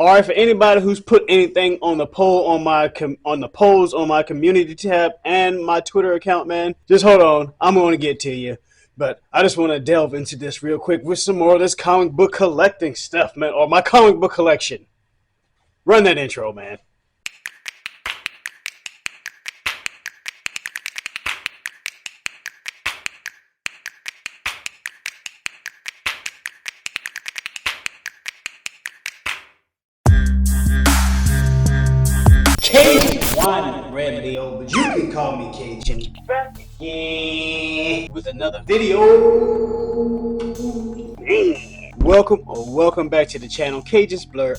Alright, for anybody who's put anything on the poll on my polls on my community tab and my Twitter account, man, just hold on. I'm going to get to you. But I just want to delve into this real quick with some more of this comic book collecting stuff, man, or my comic book collection. Run that intro, man. Cajun Red Leo, but you can call me Cajun. Back again with another video. Welcome back to the channel, Cajun's Blerd.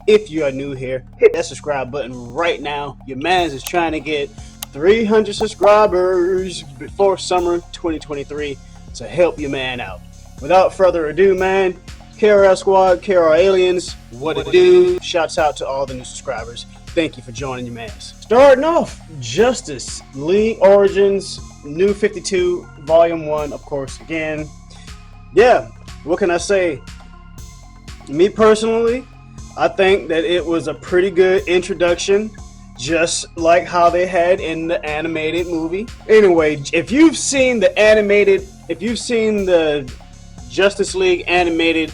If you are new here, hit that subscribe button right now. Your man's is trying to get 300 subscribers before summer 2023 to help your man out. Without further ado, man, KRL Squad, KRL Aliens, what it do? Shouts out to all the new subscribers. Thank you for joining your mans. Starting off, Justice League Origins, New 52, Volume 1, of course, again. Yeah, what can I say? Me personally, I think that it was a pretty good introduction, just like how they had in the animated movie. Anyway, if you've seen the Justice League animated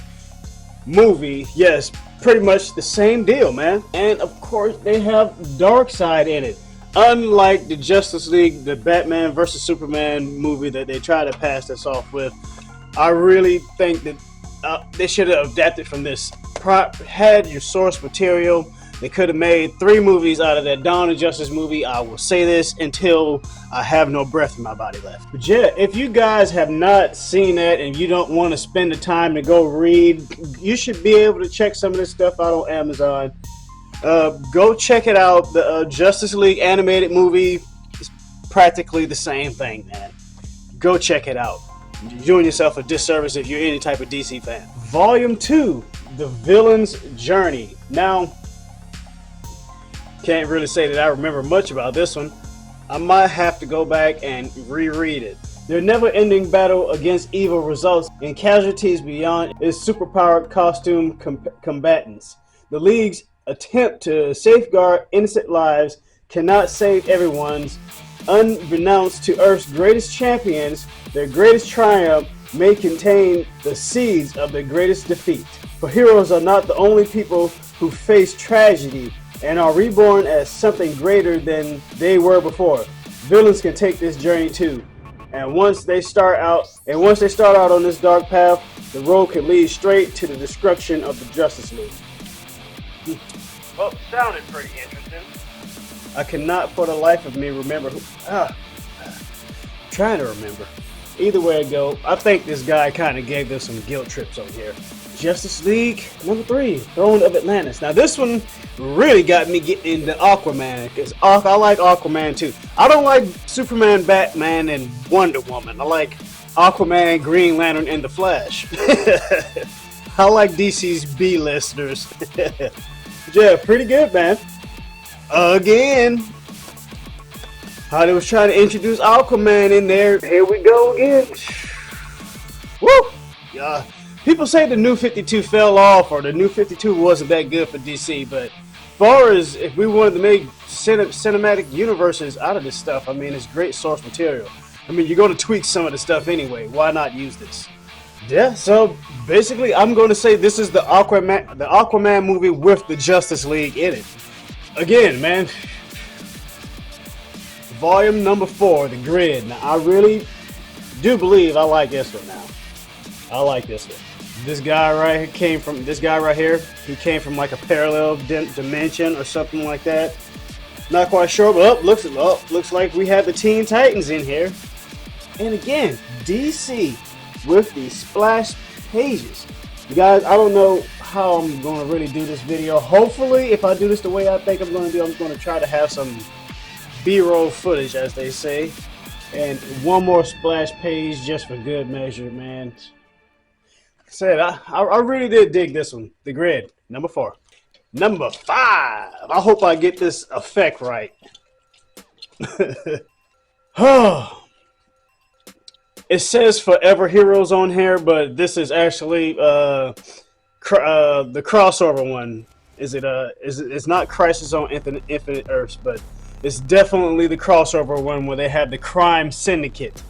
movie, yes, pretty much the same deal, man. And of course they have Darkseid in it, unlike the Justice League, the Batman versus Superman movie that they try to pass this off with. I really think that they should have adapted from this. Had your source material. They could have made 3 movies out of that Dawn of Justice movie. I will say this until I have no breath in my body left. But yeah, if you guys have not seen that and you don't want to spend the time to go read, you should be able to check some of this stuff out on Amazon. Go check it out. The Justice League animated movie is practically the same thing, man. Go check it out. You're doing yourself a disservice if you're any type of DC fan. Volume 2, The Villain's Journey. Now, can't really say that I remember much about this one. I might have to go back and reread it. Their never-ending battle against evil results in casualties beyond its superpowered costume combatants. The League's attempt to safeguard innocent lives cannot save everyone's. Unbeknownst to Earth's greatest champions, their greatest triumph may contain the seeds of their greatest defeat. For heroes are not the only people who face tragedy and are reborn as something greater than they were before. Villains can take this journey too. And once they start out on this dark path, the road can lead straight to the destruction of the Justice League. Well, sounded pretty interesting. I cannot for the life of me remember who. Trying to remember. Either way it go, I think this guy kind of gave us some guilt trips on here. Justice League number 3, Throne of Atlantis. Now this one really got me getting into Aquaman, because I like Aquaman too. I don't like Superman, Batman, and Wonder Woman. I like Aquaman, Green Lantern, and The Flash. I like DC's B-listers. Yeah, pretty good, man. Again, how they was trying to introduce Aquaman in there. Here we go again. Woo! Yeah. People say the New 52 fell off, or the New 52 wasn't that good for DC, but as far as if we wanted to make cinematic universes out of this stuff, I mean, it's great source material. I mean, you're going to tweak some of the stuff anyway. Why not use this? Yeah, so basically, I'm going to say this is the Aquaman movie with the Justice League in it. Again, man. Volume number 4, The Grid. Now, I really do believe I like this one now. I like this one. This guy right here, he came from like a parallel dimension or something like that. Not quite sure, but looks like we have the Teen Titans in here. And again, DC with these splash pages. You guys, I don't know how I'm going to really do this video. Hopefully, if I do this the way I think I'm going to do, I'm going to try to have some B-roll footage, as they say. And one more splash page just for good measure, man. Said I really did dig this one. The Grid, number 4. Number 5. I hope I get this effect right. It says Forever Heroes on here, but this is actually the crossover one. It's not Crisis on Infinite Earths, but it's definitely the crossover one where they have the crime syndicate.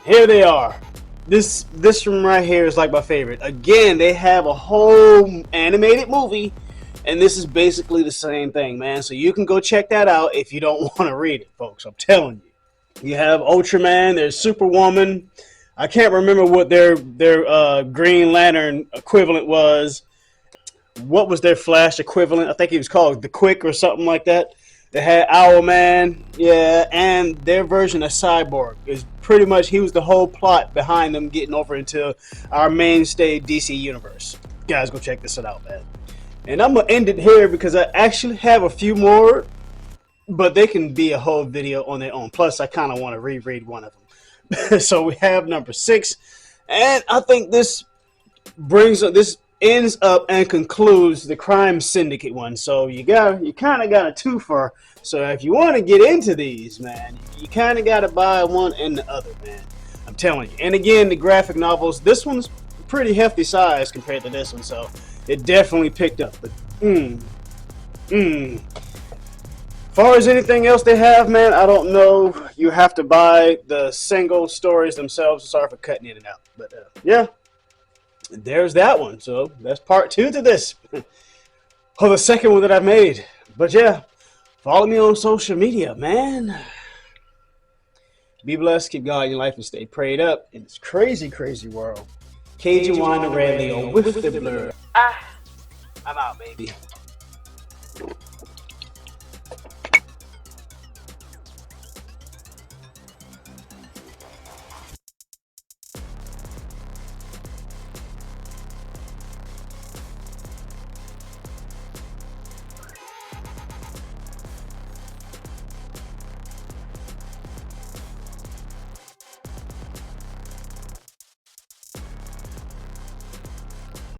Here they are. This one right here is like my favorite. Again, they have a whole animated movie, and this is basically the same thing, man. So you can go check that out if you don't want to read it, folks. I'm telling you. You have Ultraman. There's Superwoman. I can't remember what their Green Lantern equivalent was. What was their Flash equivalent? I think he was called the Quick or something like that. They had Owlman, yeah, and their version of Cyborg is pretty much, he was the whole plot behind them getting over into our mainstay DC universe. Guys, go check this out, man. And I'm gonna end it here because I actually have a few more, but they can be a whole video on their own. Plus, I kind of want to reread one of them. So we have number 6, and I think this ends up and concludes the Crime Syndicate one. So you kind of got a twofer. So if you want to get into these, man, you kind of got to buy one and the other, man. I'm telling you. And again, the graphic novels, this one's pretty hefty size compared to this one, so it definitely picked up. But far as anything else they have, man, I don't know. You have to buy the single stories themselves. Sorry for cutting in and out, but yeah. There's that one. So that's part 2 to this. Oh, the second one that I made. But yeah, follow me on social media, man. Be blessed, keep God in your life, and stay prayed up in this crazy, crazy world. Cajun Wine and Red Leo with the Blerd. I'm out, baby.